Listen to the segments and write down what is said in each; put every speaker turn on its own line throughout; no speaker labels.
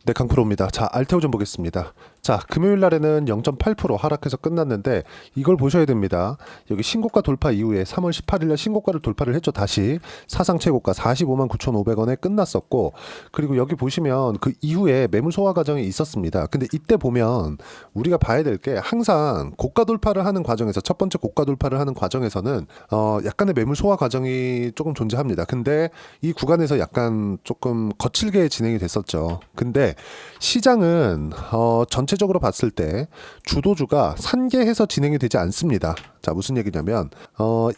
네, 강프로입니다. 자, 알테오 좀 보겠습니다. 자, 금요일 날에는 0.8% 하락해서 끝났는데 이걸 보셔야 됩니다. 여기 신고가 돌파 이후에 3월 18일 날 신고가를 돌파를 했죠. 다시 사상 최고가 45만 9,500원에 끝났었고, 그리고 여기 보시면 그 이후에 매물 소화 과정이 있었습니다. 근데 이때 보면 우리가 봐야 될 게 항상 고가 돌파를 하는 과정에서 첫 번째 고가 돌파를 하는 과정에서는 약간의 매물 소화 과정이 조금 존재합니다. 근데 이 구간에서 약간 조금 거칠게 진행이 됐었죠. 근데 시장은 전체적으로 봤을 때 주도주가 산계해서 진행이 되지 않습니다. 자, 무슨 얘기냐면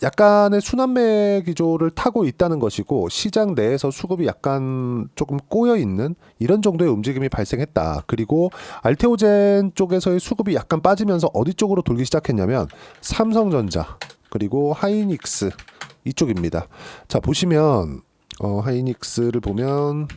약간의 순환매 기조를 타고 있다는 것이고, 시장 내에서 수급이 약간 조금 꼬여 있는 이런 정도의 움직임이 발생했다. 그리고 알테오젠 쪽에서의 수급이 약간 빠지면서 어디 쪽으로 돌기 시작했냐면 삼성전자 그리고 하이닉스 이쪽입니다. 자, 보시면 하이닉스를 보면,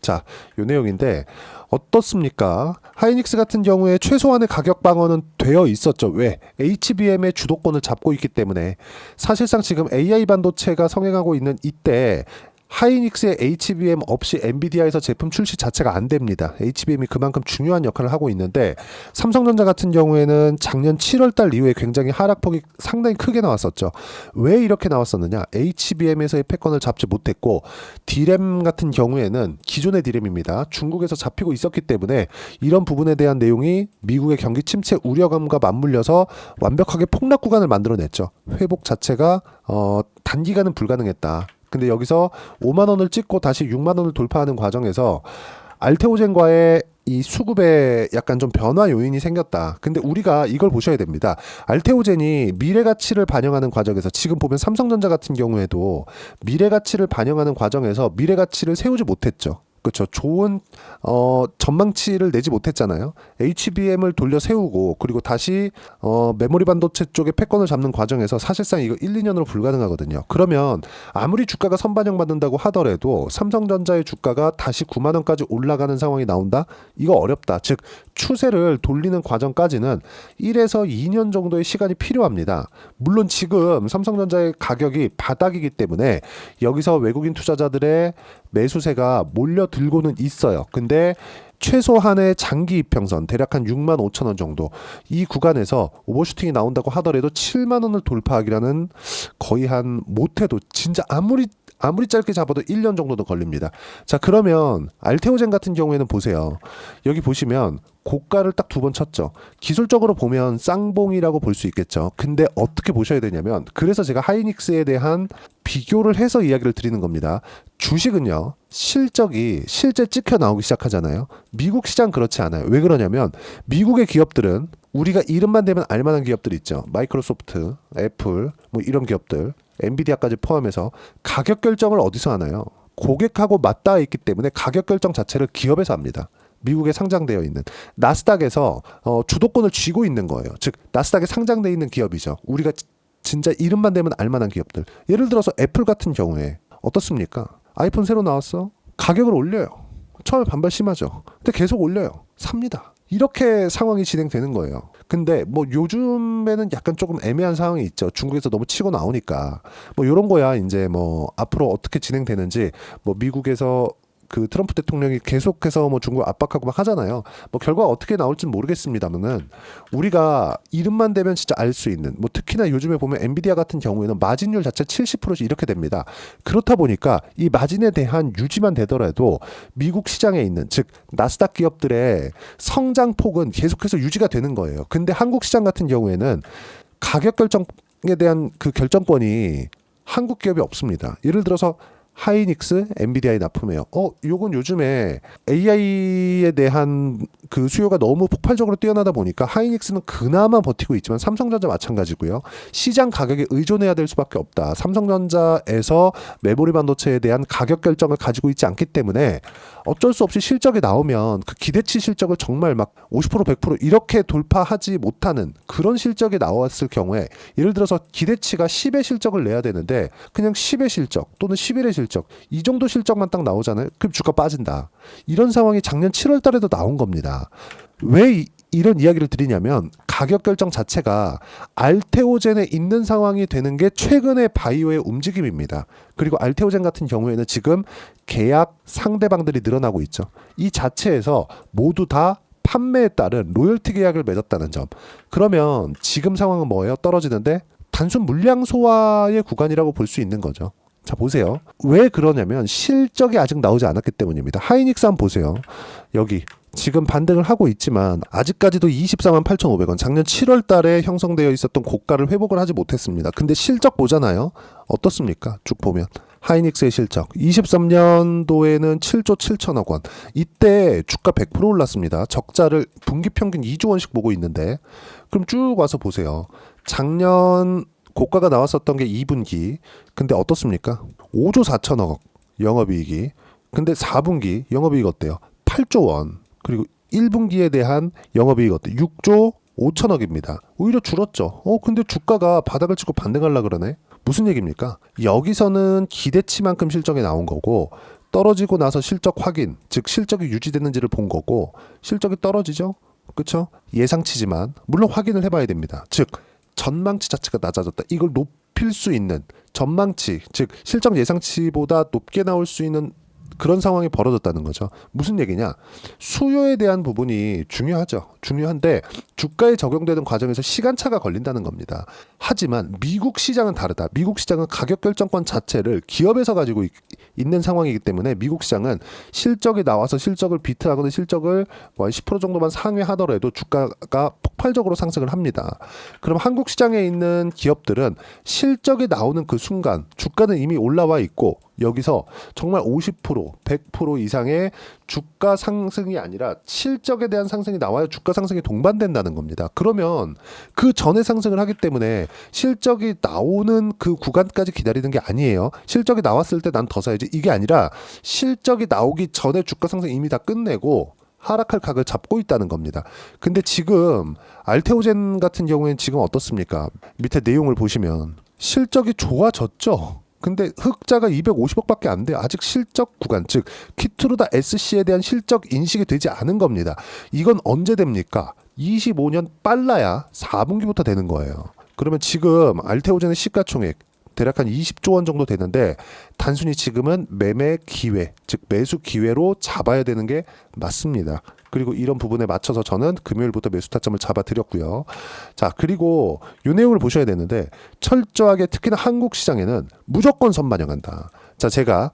자, 요 내용인데 어떻습니까? 하이닉스 같은 경우에 최소한의 가격 방어는 되어 있었죠. 왜? HBM의 주도권을 잡고 있기 때문에. 사실상 지금 AI 반도체가 성행하고 있는 이때 하이닉스의 HBM 없이 엔비디아에서 제품 출시 자체가 안 됩니다. HBM이 그만큼 중요한 역할을 하고 있는데, 삼성전자 같은 경우에는 작년 7월 달 이후에 굉장히 하락폭이 상당히 크게 나왔었죠. 왜 이렇게 나왔었느냐? HBM에서의 패권을 잡지 못했고, D램 같은 경우에는 기존의 D램입니다. 중국에서 잡히고 있었기 때문에 이런 부분에 대한 내용이 미국의 경기 침체 우려감과 맞물려서 완벽하게 폭락 구간을 만들어냈죠. 회복 자체가 단기간은 불가능했다. 근데 여기서 5만 원을 찍고 다시 6만 원을 돌파하는 과정에서 알테오젠과의 이 수급에 약간 좀 변화 요인이 생겼다. 근데 우리가 이걸 보셔야 됩니다. 알테오젠이 미래 가치를 반영하는 과정에서, 지금 보면 삼성전자 같은 경우에도 미래 가치를 반영하는 과정에서 미래 가치를 세우지 못했죠. 그렇죠. 좋은 전망치를 내지 못했잖아요. HBM을 돌려 세우고, 그리고 다시 메모리 반도체 쪽에 패권을 잡는 과정에서 사실상 이거 1, 2년으로 불가능하거든요. 그러면 아무리 주가가 선반영받는다고 하더라도 삼성전자의 주가가 다시 9만 원까지 올라가는 상황이 나온다? 이거 어렵다. 즉 추세를 돌리는 과정까지는 1에서 2년 정도의 시간이 필요합니다. 물론 지금 삼성전자의 가격이 바닥이기 때문에 여기서 외국인 투자자들의 매수세가 몰려들고는 있어요. 근데 최소한의 장기 이평선 대략 한 6만 5천 원 정도, 이 구간에서 오버슈팅이 나온다고 하더라도 7만 원을 돌파하기라는, 거의 한 못해도 진짜 아무리 짧게 잡아도 1년 정도도 걸립니다. 자, 그러면 알테오젠 같은 경우에는 보세요. 여기 보시면 고가를 딱 두 번 쳤죠. 기술적으로 보면 쌍봉이라고 볼 수 있겠죠. 근데 어떻게 보셔야 되냐면, 그래서 제가 하이닉스에 대한 비교를 해서 이야기를 드리는 겁니다. 주식은요, 실적이 실제 찍혀 나오기 시작하잖아요. 미국 시장 그렇지 않아요. 왜 그러냐면 미국의 기업들은 우리가 이름만 대면 알만한 기업들 있죠. 마이크로소프트, 애플, 뭐 이런 기업들, 엔비디아까지 포함해서 가격 결정을 어디서 하나요? 고객하고 맞닿아 있기 때문에 가격 결정 자체를 기업에서 합니다. 미국에 상장되어 있는 나스닥에서 주도권을 쥐고 있는 거예요. 즉 나스닥에 상장되어 있는 기업이죠. 우리가 진짜 이름만 대면 알만한 기업들. 예를 들어서 애플 같은 경우에 어떻습니까? 아이폰 새로 나왔어? 가격을 올려요. 처음에 반발 심하죠. 근데 계속 올려요. 삽니다. 이렇게 상황이 진행되는 거예요. 근데 뭐 요즘에는 약간 조금 애매한 상황이 있죠. 중국에서 너무 치고 나오니까. 뭐 요런 거야 이제 뭐 앞으로 어떻게 진행되는지, 뭐 미국에서 그 트럼프 대통령이 계속해서 뭐 중국 압박하고 막 하잖아요. 뭐 결과가 어떻게 나올지는 모르겠습니다만은 우리가 이름만 대면 진짜 알 수 있는, 뭐 특히나 요즘에 보면 엔비디아 같은 경우에는 마진율 자체 70%씩 이렇게 됩니다. 그렇다 보니까 이 마진에 대한 유지만 되더라도 미국 시장에 있는, 즉 나스닥 기업들의 성장폭은 계속해서 유지가 되는 거예요. 근데 한국 시장 같은 경우에는 가격 결정에 대한 그 결정권이 한국 기업이 없습니다. 예를 들어서 하이닉스, 엔비디아에 납품해요. 요건 요즘에 AI에 대한 그 수요가 너무 폭발적으로 뛰어나다 보니까 하이닉스는 그나마 버티고 있지만 삼성전자 마찬가지고요. 시장 가격에 의존해야 될 수밖에 없다. 삼성전자에서 메모리 반도체에 대한 가격 결정을 가지고 있지 않기 때문에 어쩔 수 없이 실적이 나오면 그 기대치 실적을 정말 막 50%, 100% 이렇게 돌파하지 못하는 그런 실적이 나왔을 경우에, 예를 들어서 기대치가 10의 실적을 내야 되는데 그냥 10의 실적 또는 11의 실적, 이 정도 실적만 딱 나오잖아요. 그럼 주가 빠진다. 이런 상황이 작년 7월 달에도 나온 겁니다. 왜 이런 이야기를 드리냐면 가격 결정 자체가 알테오젠에 있는 상황이 되는 게 최근의 바이오의 움직임입니다. 그리고 알테오젠 같은 경우에는 지금 계약 상대방들이 늘어나고 있죠. 이 자체에서 모두 다 판매에 따른 로열티 계약을 맺었다는 점. 그러면 지금 상황은 뭐예요? 떨어지는데 단순 물량 소화의 구간이라고 볼 수 있는 거죠. 자, 보세요. 왜 그러냐면 실적이 아직 나오지 않았기 때문입니다. 하이닉스 한번 보세요. 여기 지금 반등을 하고 있지만 아직까지도 24만 8,500원, 작년 7월 달에 형성되어 있었던 고가를 회복을 하지 못했습니다. 근데 실적 보잖아요. 어떻습니까? 쭉 보면 하이닉스의 실적 23년도에는 7조 7천억 원, 이때 주가 100% 올랐습니다. 적자를 분기 평균 2조 원씩 보고 있는데, 그럼 쭉 와서 보세요. 작년 고가가 나왔었던 게 2분기. 근데 어떻습니까? 5조 4천억 영업이익이. 근데 4분기 영업이익 어때요? 8조 원. 그리고 1분기에 대한 영업이익 어때요? 6조 5천억입니다. 오히려 줄었죠. 근데 주가가 바닥을 치고 반등하려고 그러네. 무슨 얘기입니까? 여기서는 기대치만큼 실적이 나온 거고, 떨어지고 나서 실적 확인, 즉 실적이 유지되는지를 본 거고, 실적이 떨어지죠? 그렇죠? 예상치지만 물론 확인을 해봐야 됩니다. 즉 전망치 자체가 낮아졌다. 이걸 높일 수 있는 전망치, 즉 실적 예상치보다 높게 나올 수 있는 그런 상황이 벌어졌다는 거죠. 무슨 얘기냐? 수요에 대한 부분이 중요하죠. 중요한데 주가에 적용되는 과정에서 시간차가 걸린다는 겁니다. 하지만 미국 시장은 다르다. 미국 시장은 가격 결정권 자체를 기업에서 가지고 있는 상황이기 때문에 미국 시장은 실적이 나와서 실적을 비트하거나 실적을 뭐 10% 정도만 상회하더라도 주가가 폭발적으로 상승을 합니다. 그럼 한국 시장에 있는 기업들은 실적이 나오는 그 순간 주가는 이미 올라와 있고, 여기서 정말 50%, 100% 이상의 주가 상승이 아니라 실적에 대한 상승이 나와야 주가 상승이 동반된다는 겁니다. 그러면 그 전에 상승을 하기 때문에 실적이 나오는 그 구간까지 기다리는 게 아니에요. 실적이 나왔을 때 난 더 사야지, 이게 아니라 실적이 나오기 전에 주가 상승 이미 다 끝내고 하락할 각을 잡고 있다는 겁니다. 근데 지금 알테오젠 같은 경우에는 지금 어떻습니까? 밑에 내용을 보시면 실적이 좋아졌죠. 근데 흑자가 250억밖에 안 돼요. 아직 실적 구간, 즉 키트루다 SC에 대한 실적 인식이 되지 않은 겁니다. 이건 언제 됩니까? 25년 빨라야 4분기부터 되는 거예요. 그러면 지금 알테오젠의 시가총액 대략 한 20조 원 정도 되는데, 단순히 지금은 매매 기회, 즉 매수 기회로 잡아야 되는 게 맞습니다. 그리고 이런 부분에 맞춰서 저는 금요일부터 매수 타점을 잡아드렸고요. 자, 그리고 이 내용을 보셔야 되는데, 철저하게 특히나 한국 시장에는 무조건 선반영한다. 자, 제가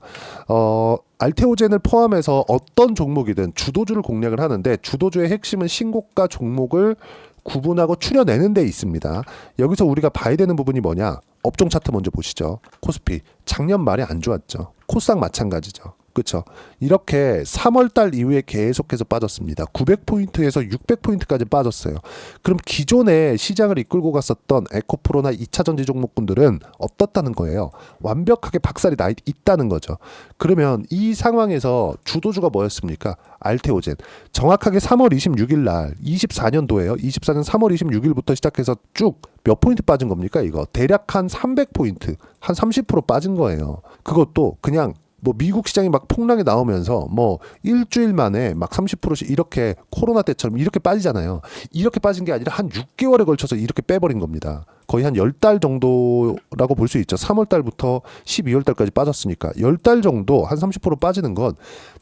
알테오젠을 포함해서 어떤 종목이든 주도주를 공략을 하는데, 주도주의 핵심은 신고가 종목을 구분하고 추려내는 데 있습니다. 여기서 우리가 봐야 되는 부분이 뭐냐? 업종 차트 먼저 보시죠. 코스피 작년 말에 안 좋았죠. 코스닥 마찬가지죠. 그렇죠. 이렇게 3월 달 이후에 계속해서 빠졌습니다. 900포인트에서 600포인트까지 빠졌어요. 그럼 기존에 시장을 이끌고 갔었던 에코프로나 2차전지 종목군들은 어떻다는 거예요? 완벽하게 박살이 나 있다는 거죠. 그러면 이 상황에서 주도주가 뭐였습니까? 알테오젠. 정확하게 3월 26일 날 24년도에요. 24년 3월 26일부터 시작해서 쭉 몇 포인트 빠진 겁니까? 이거 대략 한 300포인트, 한 30% 빠진 거예요. 그것도 그냥 뭐 미국 시장이 막 폭락이 나오면서 뭐 일주일 만에 막 30%씩 이렇게 코로나 때처럼 이렇게 빠지잖아요. 이렇게 빠진 게 아니라 한 6개월에 걸쳐서 이렇게 빼버린 겁니다. 거의 한 10달 정도라고 볼 수 있죠. 3월 달부터 12월 달까지 빠졌으니까 10달 정도 한 30% 빠지는 건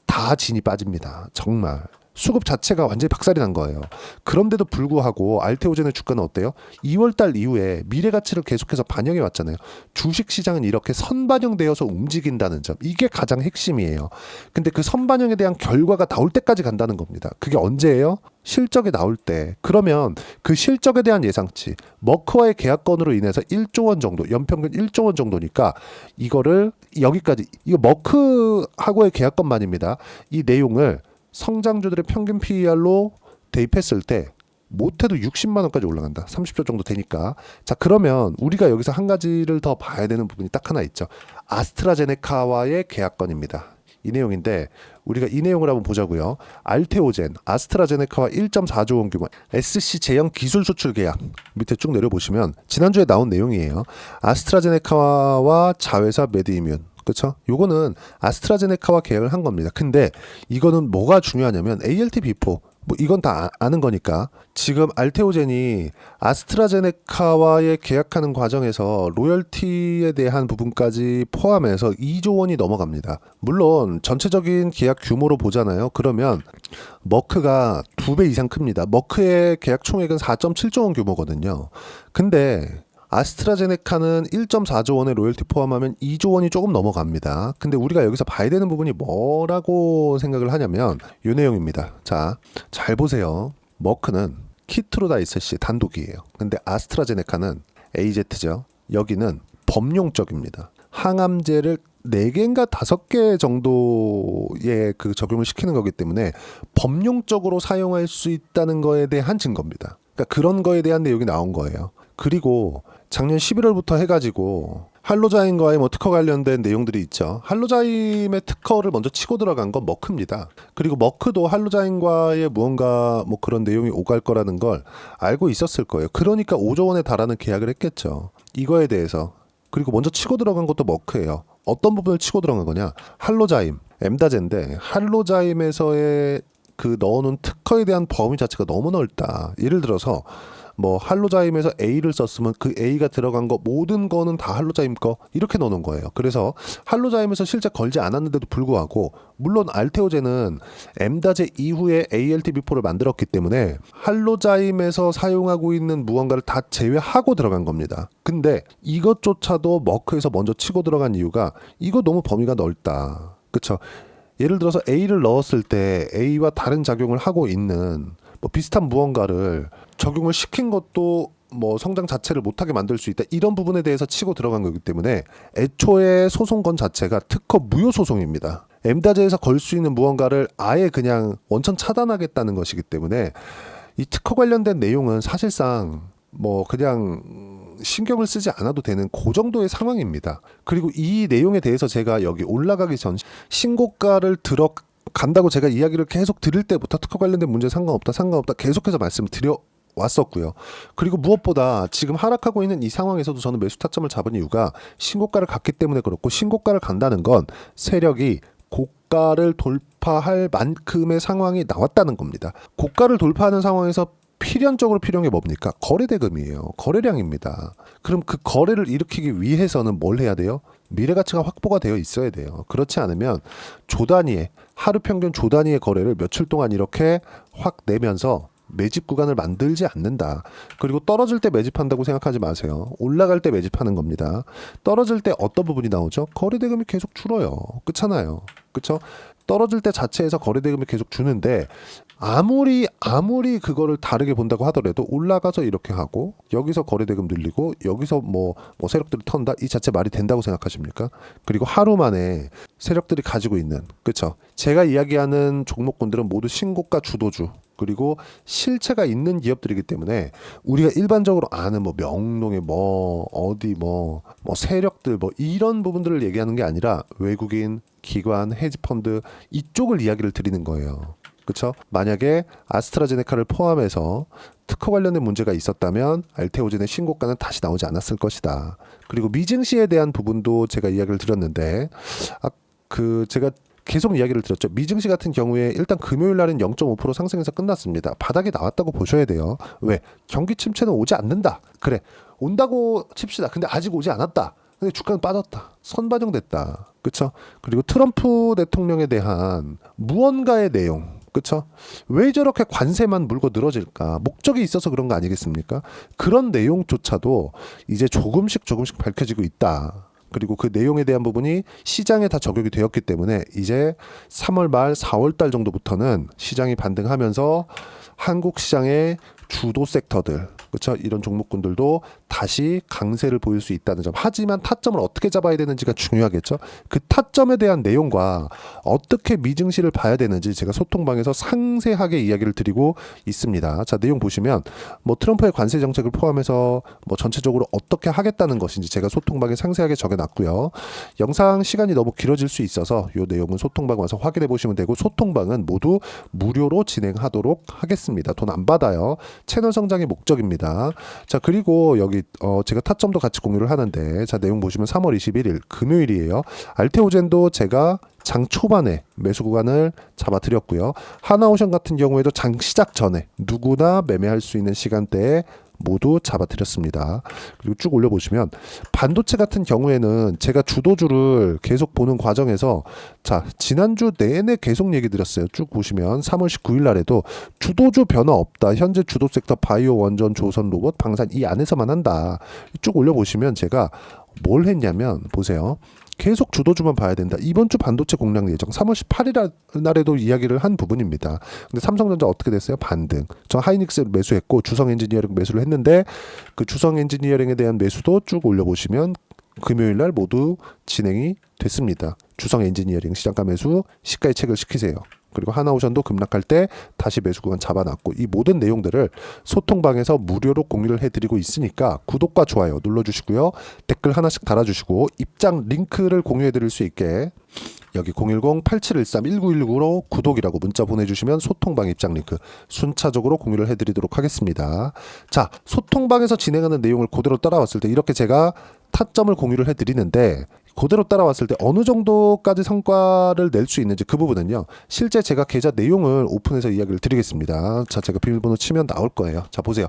다 진이 빠집니다. 정말. 수급 자체가 완전히 박살이 난 거예요. 그런데도 불구하고 알테오젠의 주가는 어때요? 2월 달 이후에 미래 가치를 계속해서 반영해 왔잖아요. 주식 시장은 이렇게 선반영되어서 움직인다는 점, 이게 가장 핵심이에요. 근데 그 선반영에 대한 결과가 나올 때까지 간다는 겁니다. 그게 언제예요? 실적이 나올 때. 그러면 그 실적에 대한 예상치, 머크와의 계약건으로 인해서 1조 원 정도, 연평균 1조 원 정도니까 이거를 여기까지, 이거 머크하고의 계약건만입니다. 이 내용을 성장주들의 평균 PER로 대입했을 때 못해도 60만 원까지 올라간다. 30조 정도 되니까. 자, 그러면 우리가 여기서 한 가지를 더 봐야 되는 부분이 딱 하나 있죠. 아스트라제네카와의 계약건입니다. 이 내용인데 우리가 이 내용을 한번 보자고요. 알테오젠, 아스트라제네카와 1.4조 원 규모 SC 제형 기술 수출 계약 밑에 쭉 내려보시면 지난주에 나온 내용이에요. 아스트라제네카와 자회사 메드이뮨, 그렇죠? 요거는 아스트라제네카와 계약을 한 겁니다. 근데 이거는 뭐가 중요하냐면 ALT 비포, 뭐 이건 다 아는 거니까. 지금 알테오젠이 아스트라제네카와의 계약하는 과정에서 로열티에 대한 부분까지 포함해서 2조 원이 넘어갑니다. 물론 전체적인 계약 규모로 보잖아요. 그러면 머크가 2배 이상 큽니다. 머크의 계약 총액은 4.7조 원 규모거든요. 근데 아스트라제네카는 1.4조 원의 로열티 포함하면 2조 원이 조금 넘어갑니다. 근데 우리가 여기서 봐야 되는 부분이 뭐라고 생각을 하냐면 이 내용입니다. 자, 잘 보세요. 머크는 키트로다이스시 단독이에요. 근데 아스트라제네카는 AZ죠. 여기는 범용적입니다. 항암제를 4개인가 5개 정도의 그 적용을 시키는 거기 때문에 범용적으로 사용할 수 있다는 거에 대한 증거입니다. 그러니까 그런 거에 대한 내용이 나온 거예요. 그리고 작년 11월부터 해가지고 할로자임과의 뭐 특허 관련된 내용들이 있죠. 할로자임의 특허를 먼저 치고 들어간 건 머크입니다. 그리고 머크도 할로자임과의 무언가 뭐 그런 내용이 오갈 거라는 걸 알고 있었을 거예요. 그러니까 5조 원에 달하는 계약을 했겠죠. 이거에 대해서. 그리고 먼저 치고 들어간 것도 머크예요. 어떤 부분을 치고 들어간 거냐? 할로자임, 엠다제인데 할로자임에서의 그 넣어놓은 특허에 대한 범위 자체가 너무 넓다. 예를 들어서 뭐 할로자임에서 A를 썼으면 그 A가 들어간 거 모든 거는 다 할로자임 거 이렇게 넣어놓은 거예요. 그래서 할로자임에서 실제 걸지 않았는데도 불구하고 물론 알테오젠은 엠다제 이후에 ALTB4를 만들었기 때문에 할로자임에서 사용하고 있는 무언가를 다 제외하고 들어간 겁니다. 근데 이것조차도 머크에서 먼저 치고 들어간 이유가 이거 너무 범위가 넓다. 그쵸? 예를 들어서 A를 넣었을 때 A와 다른 작용을 하고 있는 뭐 비슷한 무언가를 적용을 시킨 것도 뭐 성장 자체를 못하게 만들 수 있다. 이런 부분에 대해서 치고 들어간 거기 때문에 애초에 소송건 자체가 특허 무효 소송입니다. 엠다제에서 걸 수 있는 무언가를 아예 그냥 원천 차단하겠다는 것이기 때문에 이 특허 관련된 내용은 사실상 뭐 그냥 신경을 쓰지 않아도 되는 그 정도의 상황입니다. 그리고 이 내용에 대해서 제가 여기 올라가기 전 신고가를 간다고 제가 이야기를 계속 드릴 때부터 특허 관련된 문제 상관없다 계속해서 말씀을 드려 왔었고요. 그리고 무엇보다 지금 하락하고 있는 이 상황에서도 저는 매수 타점을 잡은 이유가 신고가를 갔기 때문에 그렇고, 신고가를 간다는 건 세력이 고가를 돌파할 만큼의 상황이 나왔다는 겁니다. 고가를 돌파하는 상황에서 필연적으로 필요한 게 뭡니까? 거래대금이에요. 거래량입니다. 그럼 그 거래를 일으키기 위해서는 뭘 해야 돼요? 미래가치가 확보가 되어 있어야 돼요. 그렇지 않으면 조 단위의, 하루 평균 조 단위의 거래를 며칠 동안 이렇게 확 내면서 매집 구간을 만들지 않는다. 그리고 떨어질 때 매집한다고 생각하지 마세요. 올라갈 때 매집하는 겁니다. 떨어질 때 어떤 부분이 나오죠? 거래대금이 계속 줄어요. 그렇잖아요. 그렇죠? 떨어질 때 자체에서 거래대금이 계속 주는데 아무리 그거를 다르게 본다고 하더라도 올라가서 이렇게 하고 여기서 거래대금 늘리고 여기서 뭐 세력들을 턴다, 이 자체 말이 된다고 생각하십니까? 그리고 하루 만에 세력들이 가지고 있는, 그렇죠? 제가 이야기하는 종목군들은 모두 신고가 주도주 그리고 실체가 있는 기업들이기 때문에 우리가 일반적으로 아는 뭐 명동의 뭐 어디 뭐 세력들 뭐 이런 부분들을 얘기하는 게 아니라 외국인, 기관, 헤지펀드 이쪽을 이야기를 드리는 거예요. 그렇죠? 만약에 아스트라제네카를 포함해서 특허 관련된 문제가 있었다면 알테오젠의 신고가는 다시 나오지 않았을 것이다. 그리고 미증시에 대한 부분도 제가 이야기를 드렸는데 제가 계속 이야기를 드렸죠. 미증시 같은 경우에 일단 금요일 날은 0.5% 상승해서 끝났습니다. 바닥이 나왔다고 보셔야 돼요. 왜? 경기 침체는 오지 않는다. 그래, 온다고 칩시다. 근데 아직 오지 않았다. 근데 주가는 빠졌다. 선반영됐다. 그렇죠? 그리고 트럼프 대통령에 대한 무언가의 내용, 그렇죠? 왜 저렇게 관세만 물고 늘어질까? 목적이 있어서 그런 거 아니겠습니까? 그런 내용조차도 이제 조금씩 밝혀지고 있다. 그리고 그 내용에 대한 부분이 시장에 다 적용이 되었기 때문에 이제 3월 말 4월 달 정도부터는 시장이 반등하면서 한국 시장의 주도 섹터들, 그렇죠? 이런 종목군들도 다시 강세를 보일 수 있다는 점. 하지만 타점을 어떻게 잡아야 되는지가 중요하겠죠. 그 타점에 대한 내용과 어떻게 미증시를 봐야 되는지 제가 소통방에서 상세하게 이야기를 드리고 있습니다. 자, 내용 보시면 뭐 트럼프의 관세 정책을 포함해서 뭐 전체적으로 어떻게 하겠다는 것인지 제가 소통방에 상세하게 적어놨고요. 영상 시간이 너무 길어질 수 있어서 이 내용은 소통방 와서 확인해 보시면 되고, 소통방은 모두 무료로 진행하도록 하겠습니다. 돈 안 받아요. 채널 성장이 목적입니다. 자, 그리고 여기 제가 타점도 같이 공유를 하는데, 자, 내용 보시면 3월 21일 금요일이에요. 알테오젠도 제가 장 초반에 매수 구간을 잡아드렸고요. 하나오션 같은 경우에도 장 시작 전에 누구나 매매할 수 있는 시간대에 모두 잡아드렸습니다. 그리고 쭉 올려보시면 반도체 같은 경우에는 제가 주도주를 계속 보는 과정에서, 자, 지난주 내내 계속 얘기 드렸어요. 쭉 보시면 3월 19일 날에도 주도주 변화 없다. 현재 주도 섹터 바이오, 원전, 조선, 로봇, 방산 이 안에서만 한다. 쭉 올려보시면 제가 뭘 했냐면 보세요. 계속 주도주만 봐야 된다. 이번 주 반도체 공략 예정 3월 18일 날에도 이야기를 한 부분입니다. 근데 삼성전자 어떻게 됐어요? 반등. 저 하이닉스 매수했고 주성 엔지니어링 매수를 했는데, 그 주성 엔지니어링에 대한 매수도 쭉 올려보시면 금요일 날 모두 진행이 됐습니다. 주성 엔지니어링 시장가 매수 시가에 체크를 시키세요. 그리고 하나오션도 급락할 때 다시 매수 구간 잡아놨고, 이 모든 내용들을 소통방에서 무료로 공유를 해드리고 있으니까 구독과 좋아요 눌러주시고요. 댓글 하나씩 달아주시고 입장 링크를 공유해드릴 수 있게 여기 010-8713-1916으로 구독이라고 문자 보내주시면 소통방 입장 링크 순차적으로 공유를 해드리도록 하겠습니다. 자, 소통방에서 진행하는 내용을 그대로 따라왔을 때 이렇게 제가 타점을 공유를 해드리는데, 그대로 따라왔을 때 어느 정도까지 성과를 낼 수 있는지 그 부분은요, 실제 제가 계좌 내용을 오픈해서 이야기를 드리겠습니다. 자, 제가 비밀번호 치면 나올 거예요. 자, 보세요.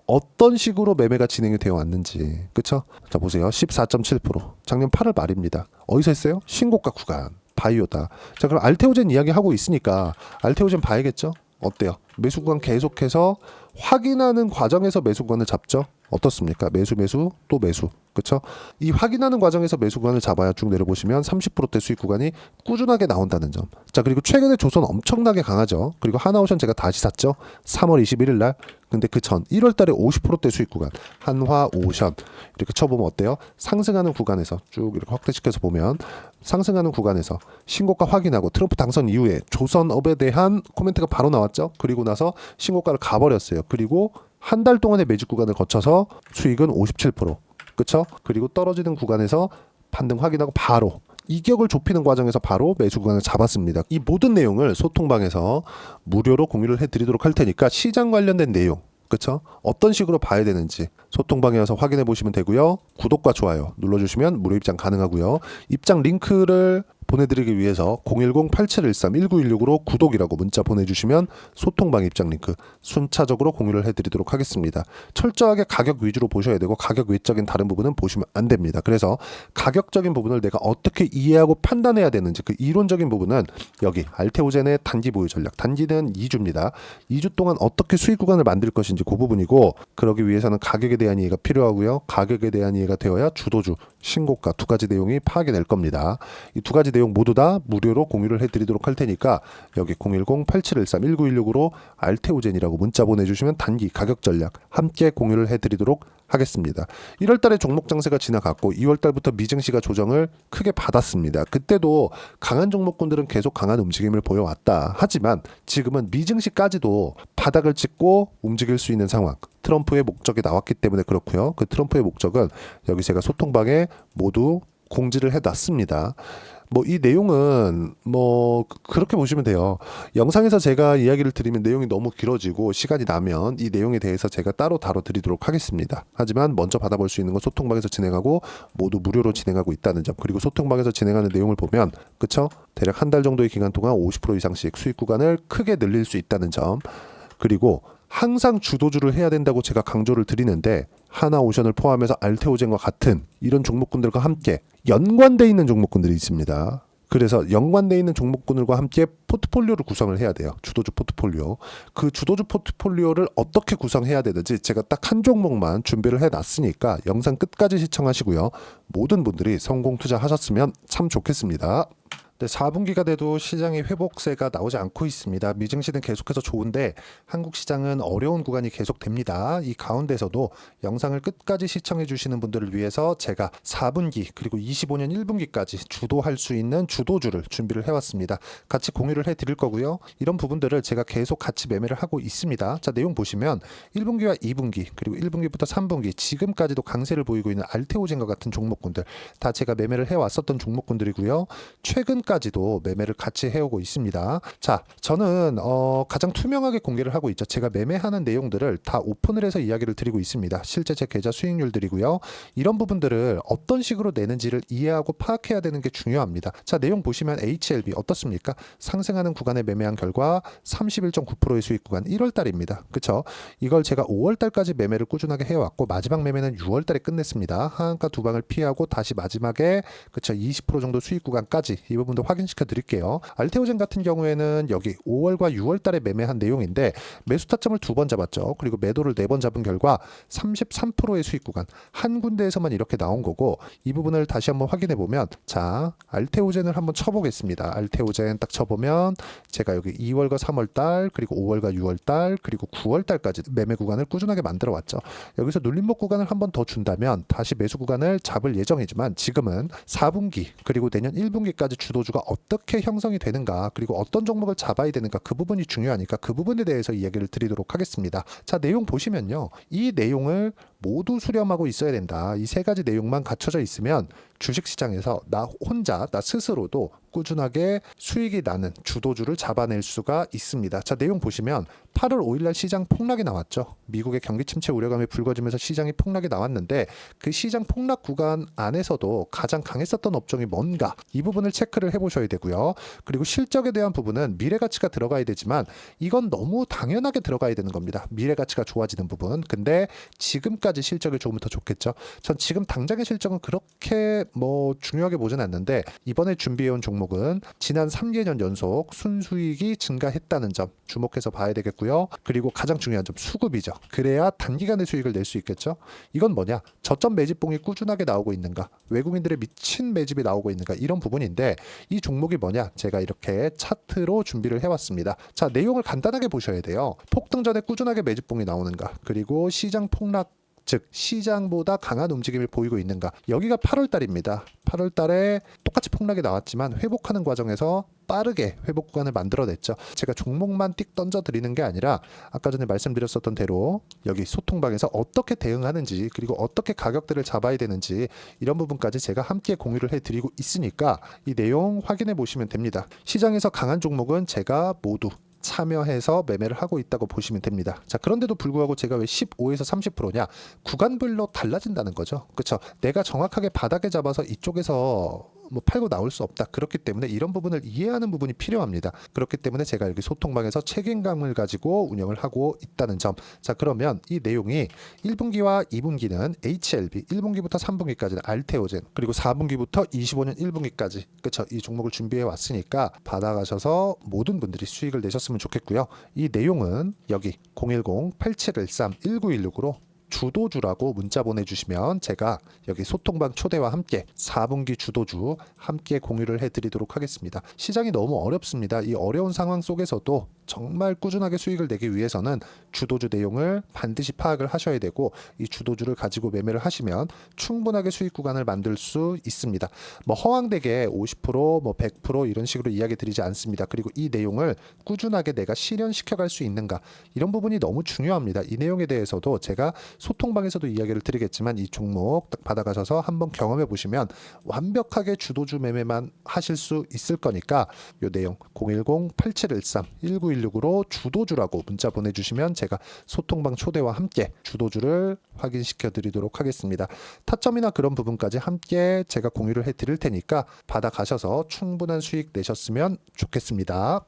어떤 식으로 매매가 진행이 되어 왔는지. 그쵸? 자, 보세요. 14.7%. 작년 8월 말입니다. 어디서 했어요? 신고가 구간. 바이오다. 자, 그럼 알테오젠 이야기하고 있으니까 알테오젠 봐야겠죠? 어때요? 매수 구간 계속해서 확인하는 과정에서 매수 구간을 잡죠? 어떻습니까? 매수 또 매수. 그쵸? 이 확인하는 과정에서 매수 구간을 잡아야 쭉 내려보시면 30%대 수익 구간이 꾸준하게 나온다는 점. 자, 그리고 최근에 조선 엄청나게 강하죠. 그리고 하나오션 제가 다시 샀죠. 3월 21일 날. 근데 그 전 1월 달에 50%대 수익 구간. 한화오션. 이렇게 쳐보면 어때요? 상승하는 구간에서 쭉 이렇게 확대시켜서 보면 상승하는 구간에서 신고가 확인하고 트럼프 당선 이후에 조선업에 대한 코멘트가 바로 나왔죠. 그리고 나서 신고가를 가버렸어요. 그리고 한 달 동안의 매직 구간을 거쳐서 수익은 57%. 그쵸? 그리고 떨어지는 구간에서 반등 확인하고 바로 이격을 좁히는 과정에서 바로 매수 구간을 잡았습니다. 이 모든 내용을 소통방에서 무료로 공유를 해드리도록 할 테니까 시장 관련된 내용, 그쵸? 어떤 식으로 봐야 되는지 소통방에 와서 확인해 보시면 되고요. 구독과 좋아요 눌러주시면 무료 입장 가능하고요. 입장 링크를 보내드리기 위해서 010-8713-1916으로 구독이라고 문자 보내주시면 소통방 입장 링크 순차적으로 공유를 해드리도록 하겠습니다. 철저하게 가격 위주로 보셔야 되고 가격 외적인 다른 부분은 보시면 안 됩니다. 그래서 가격적인 부분을 내가 어떻게 이해하고 판단해야 되는지 그 이론적인 부분은 여기 알테오젠의 단기 보유 전략, 단기는 2주입니다. 2주 동안 어떻게 수익 구간을 만들 것인지 그 부분이고, 그러기 위해서는 가격에 대한 이해가 필요하고요. 가격에 대한 이해가 되어야 주도주, 신고가 두 가지 내용이 파악이 될 겁니다. 이 두 가지 내용 모두 다 무료로 공유를 해드리도록 할 테니까 여기 010-8713-1916으로 알테오젠이라고 문자 보내주시면 단기 가격 전략 함께 공유를 해드리도록 하겠습니다. 1월달에 종목 장세가 지나갔고 2월달부터 미증시가 조정을 크게 받았습니다. 그때도 강한 종목군들은 계속 강한 움직임을 보여왔다. 하지만 지금은 미증시까지도 바닥을 찍고 움직일 수 있는 상황. 트럼프의 목적이 나왔기 때문에 그렇고요. 그 트럼프의 목적은 여기 제가 소통방에 모두 공지를 해놨습니다. 뭐 이 내용은 뭐 그렇게 보시면 돼요. 영상에서 제가 이야기를 드리면 내용이 너무 길어지고 시간이 나면 이 내용에 대해서 제가 따로 다뤄드리도록 하겠습니다. 하지만 먼저 받아볼 수 있는 건 소통방에서 진행하고 모두 무료로 진행하고 있다는 점, 그리고 소통방에서 진행하는 내용을 보면 그쵸? 대략 한 달 정도의 기간 동안 50% 이상씩 수익 구간을 크게 늘릴 수 있다는 점, 그리고 항상 주도주를 해야 된다고 제가 강조를 드리는데 하나오션을 포함해서 알테오젠과 같은 이런 종목군들과 함께 연관되어 있는 종목군들이 있습니다. 그래서 연관되어 있는 종목군들과 함께 포트폴리오를 구성을 해야 돼요. 주도주 포트폴리오. 그 주도주 포트폴리오를 어떻게 구성해야 되는지 제가 딱 한 종목만 준비를 해놨으니까 영상 끝까지 시청하시고요. 모든 분들이 성공 투자하셨으면 참 좋겠습니다. 네, 4분기가 돼도 시장의 회복세가 나오지 않고 있습니다. 미증시는 계속해서 좋은데 한국 시장은 어려운 구간이 계속됩니다. 이 가운데서도 영상을 끝까지 시청해 주시는 분들을 위해서 제가 4분기 그리고 25년 1분기까지 주도할 수 있는 주도주를 준비를 해왔습니다. 같이 공유를 해드릴 거고요. 이런 부분들을 제가 계속 같이 매매를 하고 있습니다. 자, 내용 보시면 1분기와 2분기 그리고 1분기부터 3분기 지금까지도 강세를 보이고 있는 알테오젠과 같은 종목군들 다 제가 매매를 해왔었던 종목군들이고요. 최근까지 현재까지도 매매를 같이 해오고 있습니다. 자, 저는 가장 투명하게 공개를 하고 있죠. 제가 매매하는 내용들을 다 오픈을 해서 이야기를 드리고 있습니다. 실제 제 계좌 수익률들이고요. 이런 부분들을 어떤 식으로 내는지를 이해하고 파악해야 되는 게 중요합니다. 자, 내용 보시면 HLB 어떻습니까? 상승하는 구간에 매매한 결과 31.9%의 수익 구간 1월 달입니다. 그쵸? 이걸 제가 5월 달까지 매매를 꾸준하게 해왔고 마지막 매매는 6월 달에 끝냈습니다. 하한가 두 방을 피하고 다시 마지막에 그쵸 20% 정도 수익 구간까지 이 부분도 확인시켜 드릴게요. 알테오젠 같은 경우에는 여기 5월과 6월 달에 매매한 내용인데 매수 타점을 2번 잡았죠. 그리고 매도를 4번 잡은 결과 33%의 수익 구간 한 군데에서만 이렇게 나온 거고 이 부분을 다시 한번 확인해 보면 자 알테오젠을 한번 쳐보겠습니다. 알테오젠 딱 쳐보면 제가 여기 2월과 3월 달 그리고 5월과 6월 달 그리고 9월 달까지 매매 구간을 꾸준하게 만들어 왔죠. 여기서 눌림목 구간을 한번 더 준다면 다시 매수 구간을 잡을 예정이지만 지금은 4분기 그리고 내년 1분기까지 주도주가 어떻게 형성이 되는가 그리고 어떤 종목을 잡아야 되는가 그 부분이 중요하니까 그 부분에 대해서 이야기를 드리도록 하겠습니다. 자, 내용 보시면요. 이 내용을 모두 수렴하고 있어야 된다. 이 세 가지 내용만 갖춰져 있으면 주식시장에서 나 혼자 나 스스로도 꾸준하게 수익이 나는 주도주를 잡아낼 수가 있습니다. 자, 내용 보시면 8월 5일날 시장 폭락이 나왔죠. 미국의 경기 침체 우려감이 불거지면서 시장이 폭락이 나왔는데 그 시장 폭락 구간 안에서도 가장 강했었던 업종이 뭔가 이 부분을 체크를 해보셔야 되고요. 그리고 실적에 대한 부분은 미래가치가 들어가야 되지만 이건 너무 당연하게 들어가야 되는 겁니다. 미래가치가 좋아지는 부분. 근데 지금까지 실적이 조금 더 좋겠죠. 전 지금 당장의 실적은 그렇게 중요하게 보진 않는데 이번에 준비해온 종목은 지난 3개년 연속 순수익이 증가했다는 점 주목해서 봐야 되겠고요. 그리고 가장 중요한 점 수급이죠. 그래야 단기간에 수익을 낼 수 있겠죠. 이건 뭐냐? 저점 매집봉이 꾸준하게 나오고 있는가? 외국인들의 미친 매집이 나오고 있는가? 이런 부분인데 이 종목이 뭐냐? 제가 이렇게 차트로 준비를 해왔습니다. 자, 내용을 간단하게 보셔야 돼요. 폭등 전에 꾸준하게 매집봉이 나오는가? 그리고 시장 폭락 즉 시장보다 강한 움직임을 보이고 있는가. 여기가 8월 달입니다. 8월 달에 똑같이 폭락이 나왔지만 회복하는 과정에서 빠르게 회복 구간을 만들어냈죠. 제가 종목만 띡 던져드리는 게 아니라 아까 전에 말씀드렸었던 대로 여기 소통방에서 어떻게 대응하는지 그리고 어떻게 가격대를 잡아야 되는지 이런 부분까지 제가 함께 공유를 해드리고 있으니까 이 내용 확인해 보시면 됩니다. 시장에서 강한 종목은 제가 모두 참여해서 매매를 하고 있다고 보시면 됩니다. 자, 그런데도 불구하고 제가 왜 15에서 30%냐? 구간별로 달라진다는 거죠. 그렇죠? 내가 정확하게 바닥에 잡아서 이쪽에서 팔고 나올 수 없다. 그렇기 때문에 이런 부분을 이해하는 부분이 필요합니다. 그렇기 때문에 제가 여기 소통방에서 책임감을 가지고 운영을 하고 있다는 점. 자, 그러면 이 내용이 1분기와 2분기는 HLB, 1분기부터 3분기까지는 알테오젠, 그리고 4분기부터 25년 1분기까지 그렇죠. 이 종목을 준비해 왔으니까 받아가셔서 모든 분들이 수익을 내셨으면 좋겠고요. 이 내용은 여기 010-8713-1916으로 주도주라고 문자 보내주시면 제가 여기 소통방 초대와 함께 4분기 주도주 함께 공유를 해드리도록 하겠습니다. 시장이 너무 어렵습니다. 이 어려운 상황 속에서도 정말 꾸준하게 수익을 내기 위해서는 주도주 내용을 반드시 파악을 하셔야 되고 이 주도주를 가지고 매매를 하시면 충분하게 수익 구간을 만들 수 있습니다. 허황되게 50%, 100% 이런 식으로 이야기 드리지 않습니다. 그리고 이 내용을 꾸준하게 내가 실현시켜 갈 수 있는가 이런 부분이 너무 중요합니다. 이 내용에 대해서도 제가 소통방에서도 이야기를 드리겠지만 이 종목 딱 받아가셔서 한번 경험해 보시면 완벽하게 주도주 매매만 하실 수 있을 거니까 이 내용 010-8713-1916으로 주도주라고 문자 보내주시면 제가 소통방 초대와 함께 주도주를 확인시켜 드리도록 하겠습니다. 타점이나 그런 부분까지 함께 제가 공유를 해 드릴 테니까 받아가셔서 충분한 수익 내셨으면 좋겠습니다.